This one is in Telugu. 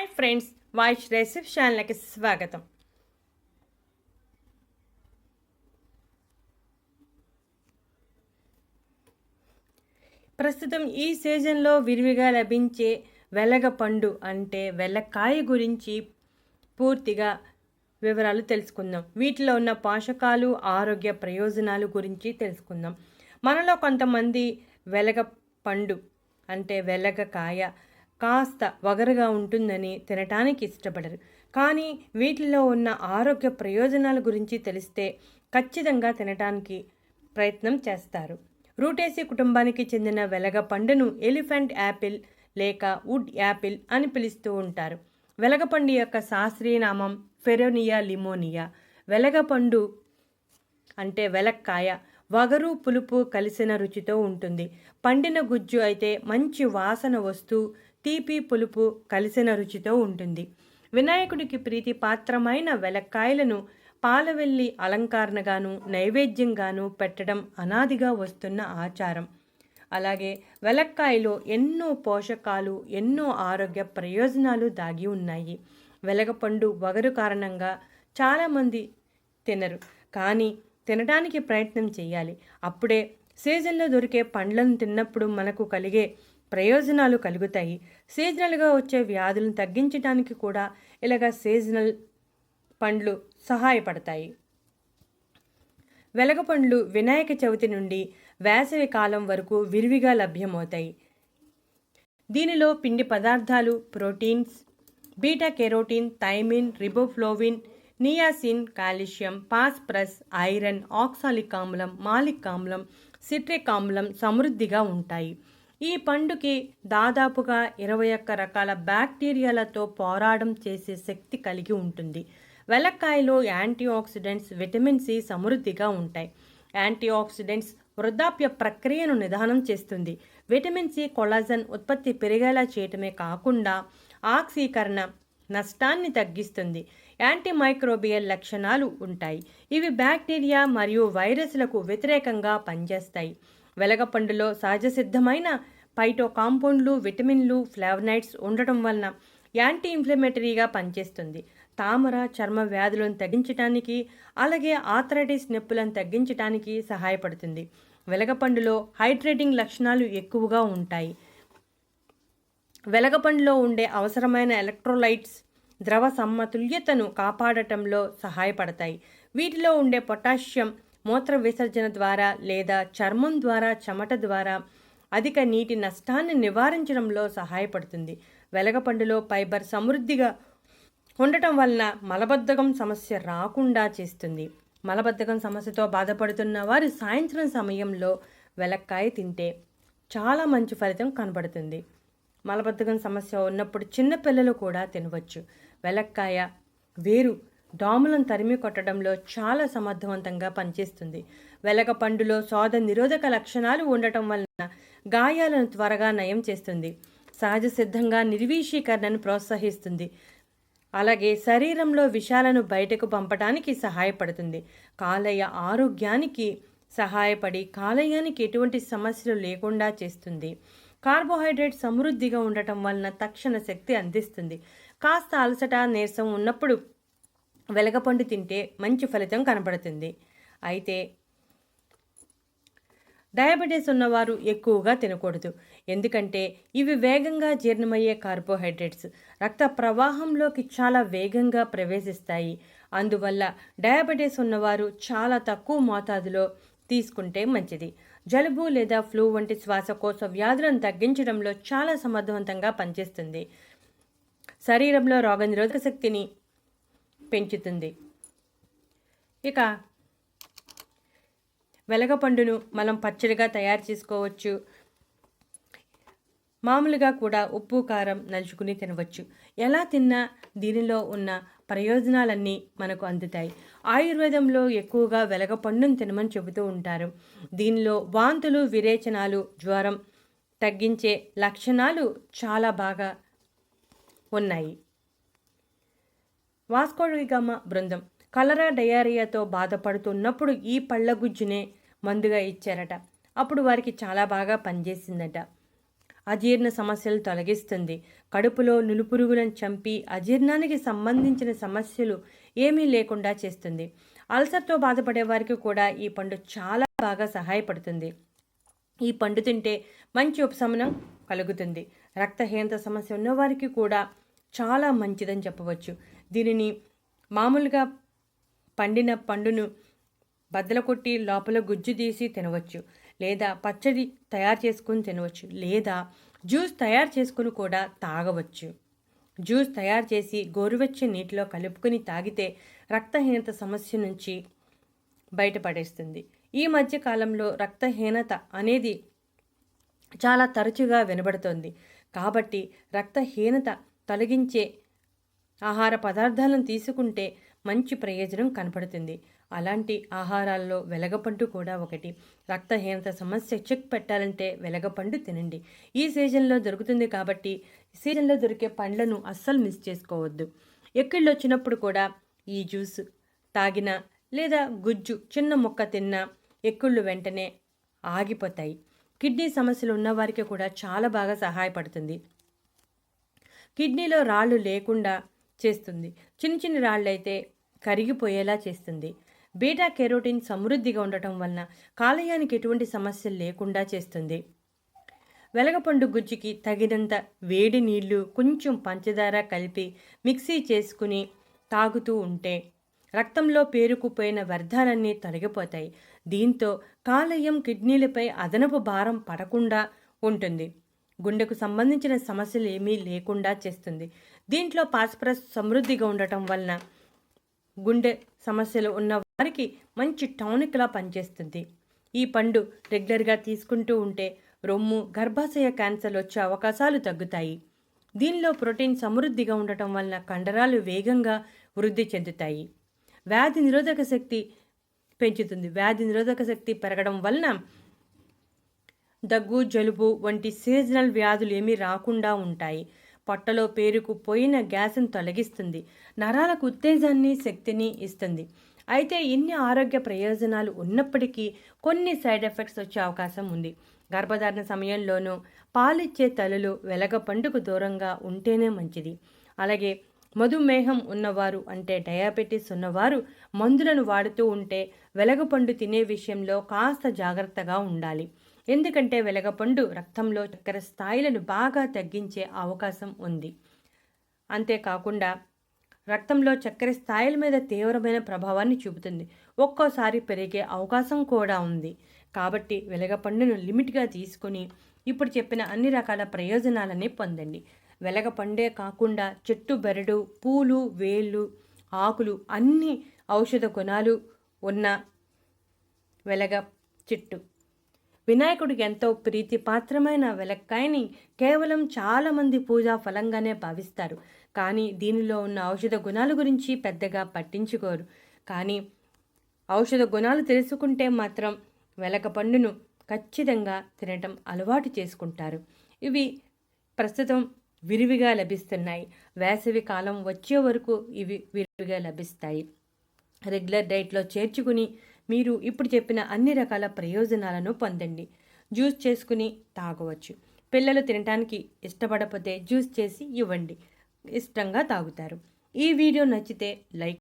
హాయ్ ఫ్రెండ్స్, వాయిష్ రెసిపీ ఛానల్కి స్వాగతం. ప్రస్తుతం ఈ సీజన్లో విరివిగా లభించే వెలగపండు అంటే వెల్లకాయ గురించి పూర్తిగా వివరాలు తెలుసుకుందాం. వీటిలో ఉన్న పోషకాలు, ఆరోగ్య ప్రయోజనాలు గురించి తెలుసుకుందాం. మనలో కొంతమంది వెలగపండు అంటే వెలగకాయ కాస్త వగరుగా ఉంటుందని తినటానికి ఇష్టపడరు. కానీ వీటిలో ఉన్న ఆరోగ్య ప్రయోజనాల గురించి తెలిస్తే ఖచ్చితంగా తినటానికి ప్రయత్నం చేస్తారు. రూటేసీ కుటుంబానికి చెందిన వెలగపండును ఎలిఫెంట్ యాపిల్ లేక వుడ్ యాపిల్ అని పిలుస్తూ ఉంటారు. వెలగపండు యొక్క శాస్త్రీయ నామం ఫెరోనియా లిమోనియా. వెలగపండు అంటే వెలక్కాయ వగరు పులుపు కలిసిన రుచితో ఉంటుంది. పండిన గుజ్జు అయితే మంచి వాసన వస్తూ తీపి పులుపు కలిసిన రుచితో ఉంటుంది. వినాయకుడికి ప్రీతి పాత్రమైన వెలక్కాయలను పాలవెల్లి అలంకరణగాను నైవేద్యంగాను పెట్టడం అనాదిగా వస్తున్న ఆచారం. అలాగే వెలక్కాయలో ఎన్నో పోషకాలు, ఎన్నో ఆరోగ్య ప్రయోజనాలు దాగి ఉన్నాయి. వెలగపండు వగరు కారణంగా చాలామంది తినరు, కానీ తినడానికి ప్రయత్నం చేయాలి. అప్పుడే సీజన్లో దొరికే పండ్లను తిన్నప్పుడు మనకు కలిగే ప్రయోజనాలు కలుగుతాయి. సీజనల్గా వచ్చే వ్యాధులను తగ్గించడానికి కూడా ఇలాగ సీజనల్ పండ్లు సహాయపడతాయి. వెలగపండ్లు వినాయక చవితి నుండి వేసవి కాలం వరకు విరివిగా లభ్యమవుతాయి. దీనిలో పిండి పదార్థాలు proteins, beta carotene, thiamine, riboflavin, niacin, calcium, phosphorus, iron, oxalic ఆమ్లం, మాలిక్ ఆమ్లం, సిట్రిక్ ఆమ్లం సమృద్ధిగా ఉంటాయి. ఈ పండుకి దాదాపుగా 21 రకాల బ్యాక్టీరియాలతో పోరాటం చేసే శక్తి కలిగి ఉంటుంది. వెలక్కాయలో యాంటీ ఆక్సిడెంట్స్, విటమిన్ సి సమృద్ధిగా ఉంటాయి. యాంటీ ఆక్సిడెంట్స్ వృద్ధాప్య ప్రక్రియను నిదానం చేస్తుంది. విటమిన్ సి కొలాజన్ ఉత్పత్తి పెరిగేలా చేయటమే కాకుండా ఆక్సీకరణ నష్టాన్ని తగ్గిస్తుంది. యాంటీ మైక్రోబియల్ లక్షణాలు ఉంటాయి. ఇవి బ్యాక్టీరియా మరియు వైరస్లకు వ్యతిరేకంగా పనిచేస్తాయి. వెలగపండులో సహజ సిద్ధమైన పైటో కాంపౌండ్లు, విటమిన్లు, ఫ్లావనైడ్స్ ఉండటం వలన యాంటీ ఇన్ఫ్లమేటరీగా పనిచేస్తుంది. తామర, చర్మ వ్యాధులను తగ్గించడానికి, అలాగే ఆర్థరైటిస్ నొప్పులను తగ్గించడానికి సహాయపడుతుంది. వెలగపండులో హైడ్రేటింగ్ లక్షణాలు ఎక్కువగా ఉంటాయి. వెలగపండులో ఉండే అవసరమైన ఎలక్ట్రోలైట్స్ ద్రవ సమతుల్యతను కాపాడటంలో సహాయపడతాయి. వీటిలో ఉండే పొటాషియం మూత్ర విసర్జన ద్వారా లేదా చర్మం ద్వారా, చెమట ద్వారా అధిక నీటి నష్టాన్ని నివారించడంలో సహాయపడుతుంది. వెలగపండులో ఫైబర్ సమృద్ధిగా ఉండటం వలన మలబద్ధకం సమస్య రాకుండా చేస్తుంది. మలబద్ధకం సమస్యతో బాధపడుతున్న వారు సాయంత్రం సమయంలో వెలక్కాయ తింటే చాలా మంచి ఫలితం కనబడుతుంది. మలబద్ధకం సమస్య ఉన్నప్పుడు చిన్నపిల్లలు కూడా తినవచ్చు. వెలక్కాయ వేరు దోమలను తరిమి కొట్టడంలో చాలా సమర్థవంతంగా పనిచేస్తుంది. వెలగపండులో శోధ నిరోధక లక్షణాలు ఉండటం వలన గాయాలను త్వరగా నయం చేస్తుంది. సహజ సిద్ధంగా నిర్వీషీకరణను ప్రోత్సహిస్తుంది. అలాగే శరీరంలో విషాలను బయటకు పంపడానికి సహాయపడుతుంది. కాలేయ ఆరోగ్యానికి సహాయపడి కాలేయానికి ఎటువంటి సమస్యలు లేకుండా చేస్తుంది. కార్బోహైడ్రేట్ సమృద్ధిగా ఉండటం వలన తక్షణ శక్తి అందిస్తుంది. కాస్త అలసట, నీరసం ఉన్నప్పుడు వెలగపండు తింటే మంచి ఫలితం కనబడుతుంది. అయితే డయాబెటీస్ ఉన్నవారు ఎక్కువగా తినకూడదు. ఎందుకంటే ఇవి వేగంగా జీర్ణమయ్యే కార్బోహైడ్రేట్స్ రక్త ప్రవాహంలోకి చాలా వేగంగా ప్రవేశిస్తాయి. అందువల్ల డయాబెటీస్ ఉన్నవారు చాలా తక్కువ మోతాదులో తీసుకుంటే మంచిది. జలుబు లేదా ఫ్లూ వంటి శ్వాసకోశ వ్యాధులను తగ్గించడంలో చాలా సమర్థవంతంగా పనిచేస్తుంది. శరీరంలో రోగనిరోధక శక్తిని పెంచుతుంది. ఇక వెలగపండును మనం పచ్చడిగా తయారు చేసుకోవచ్చు. మామూలుగా కూడా ఉప్పు, కారం నంచుకుని తినవచ్చు. ఎలా తిన్నా దీనిలో ఉన్న ప్రయోజనాలన్నీ మనకు అందుతాయి. ఆయుర్వేదంలో ఎక్కువగా వెలగపండును తినమని చెబుతూ ఉంటారు. దీనిలో వాంతులు, విరేచనాలు, జ్వరం తగ్గించే లక్షణాలు చాలా బాగా ఉన్నాయి. వాస్కోడిగామా బృందం కలరా డయేరియాతో బాధపడుతున్నప్పుడు ఈ పళ్ళగుజ్జునే మందుగా ఇచ్చారట. అప్పుడు వారికి చాలా బాగా పనిచేసిందట. అజీర్ణ సమస్యలు తొలగిస్తుంది. కడుపులో నులుపురుగులను చంపి అజీర్ణానికి సంబంధించిన సమస్యలు ఏమీ లేకుండా చేస్తుంది. అల్సర్తో బాధపడే వారికి కూడా ఈ పండు చాలా బాగా సహాయపడుతుంది. ఈ పండు తింటే మంచి ఉపశమనం కలుగుతుంది. రక్తహీనత సమస్య ఉన్నవారికి కూడా చాలా మంచిదని చెప్పవచ్చు. దీనిని మామూలుగా పండిన పండును బద్దలు కొట్టి లోపల గుజ్జు తీసి తినవచ్చు, లేదా పచ్చడి తయారు చేసుకుని తినవచ్చు, లేదా జ్యూస్ తయారు చేసుకుని కూడా తాగవచ్చు. జ్యూస్ తయారు చేసి గోరువెచ్చని నీటిలో కలుపుకొని తాగితే రక్తహీనత సమస్య నుంచి బయటపడేస్తుంది. ఈ మధ్య కాలంలో రక్తహీనత అనేది చాలా తరచుగా వినబడుతోంది. కాబట్టి రక్తహీనత తొలగించే ఆహార పదార్థాలను తీసుకుంటే మంచి ప్రయోజనం కనపడుతుంది. అలాంటి ఆహారాల్లో వెలగపండు కూడా ఒకటి. రక్తహీనత సమస్య చెక్ పెట్టాలంటే వెలగపండు తినండి. ఈ సీజన్లో దొరుకుతుంది కాబట్టి సీజన్లో దొరికే పండ్లను అస్సలు మిస్ చేసుకోవద్దు. ఎక్కిళ్ళు వచ్చినప్పుడు కూడా ఈ జ్యూస్ తాగినా లేదా గుజ్జు చిన్న ముక్క తిన్నా ఎక్కిళ్ళు వెంటనే ఆగిపోతాయి. కిడ్నీ సమస్యలు ఉన్నవారికి కూడా చాలా బాగా సహాయపడుతుంది. కిడ్నీలో రాళ్ళు లేకుండా చేస్తుంది. చిన్న చిన్న రాళ్ళైతే కరిగిపోయేలా చేస్తుంది. బీటా కెరోటిన్ సమృద్ధిగా ఉండటం వలన కాలేయానికి ఎటువంటి సమస్యలు లేకుండా చేస్తుంది. వెలగపండు గుజ్జుకి తగినంత వేడి నీళ్లు కొంచెం పంచదార కలిపి మిక్సీ చేసుకుని తాగుతూ ఉంటే రక్తంలో పేరుకుపోయిన వ్యర్థాలన్నీ తొలగిపోతాయి. దీంతో కాలేయం కిడ్నీలపై అదనపు భారం పడకుండా ఉంటుంది. గుండెకు సంబంధించిన సమస్యలు ఏమీ లేకుండా చేస్తుంది. దీంట్లో ఫాస్ఫరస్ సమృద్ధిగా ఉండటం వలన గుండె సమస్యలు ఉన్న వారికి మంచి టానిక్లా పనిచేస్తుంది. ఈ పండు రెగ్యులర్గా తీసుకుంటూ ఉంటే రొమ్ము, గర్భాశయ క్యాన్సర్ వచ్చే అవకాశాలు తగ్గుతాయి. దీనిలో ప్రోటీన్ సమృద్ధిగా ఉండటం వలన కండరాలు వేగంగా వృద్ధి చెందుతాయి. వ్యాధి నిరోధక శక్తి పెంచుతుంది. వ్యాధి నిరోధక శక్తి పెరగడం వలన దగ్గు, జలుబు వంటి సీజనల్ వ్యాధులు ఏమీ రాకుండా ఉంటాయి. పొట్టలో పేరుకుపోయిన గ్యాస్ను తొలగిస్తుంది. నరాలకు ఉత్తేజాన్ని, శక్తిని ఇస్తుంది. అయితే ఇన్ని ఆరోగ్య ప్రయోజనాలు ఉన్నప్పటికీ కొన్ని సైడ్ ఎఫెక్ట్స్ వచ్చే అవకాశం ఉంది. గర్భధారణ సమయంలోనూ పాలిచ్చే తల్లులు వెలగపండుకు దూరంగా ఉంటేనే మంచిది. అలాగే మధుమేహం ఉన్నవారు, అంటే డయాబెటీస్ ఉన్నవారు మందులను వాడుతూ ఉంటే వెలగపండు తినే విషయంలో కాస్త జాగ్రత్తగా ఉండాలి. ఎందుకంటే వెలగపండు రక్తంలో చక్కెర స్థాయిలను బాగా తగ్గించే అవకాశం ఉంది. అంతేకాకుండా రక్తంలో చక్కెర స్థాయిల మీద తీవ్రమైన ప్రభావాన్ని చూపుతుంది. ఒక్కోసారి పెరిగే అవకాశం కూడా ఉంది. కాబట్టి వెలగపండును లిమిట్గా తీసుకుని ఇప్పుడు చెప్పిన అన్ని రకాల ప్రయోజనాలని పొందండి. వెలగపండే కాకుండా చెట్టు బెరడు, పూలు, వేళ్ళు, ఆకులు అన్ని ఔషధ గుణాలు ఉన్న వెలగ చెట్టు వినాయకుడికి ఎంతో ప్రీతిపాత్రమైన వెలక్కాయని కేవలం చాలామంది పూజా ఫలంగానే భావిస్తారు. కానీ దీనిలో ఉన్న ఔషధ గుణాల గురించి పెద్దగా పట్టించుకోరు. కానీ ఔషధ గుణాలు తెలుసుకుంటే మాత్రం వెలగపండును ఖచ్చితంగా తినటం అలవాటు చేసుకుంటారు. ఇవి ప్రస్తుతం విరివిగా లభిస్తున్నాయి. వేసవి కాలం వచ్చే వరకు ఇవి విరివిగా లభిస్తాయి. రెగ్యులర్ డైట్లో చేర్చుకుని మీరు ఇప్పుడు చెప్పిన అన్ని రకాల ప్రయోజనాలను పొందండి. జ్యూస్ చేసుకుని తాగవచ్చు. పిల్లలు తినడానికి ఇష్టపడకపోతే జ్యూస్ చేసి ఇవ్వండి, ఇష్టంగా తాగుతారు. ఈ వీడియో నచ్చితే లైక్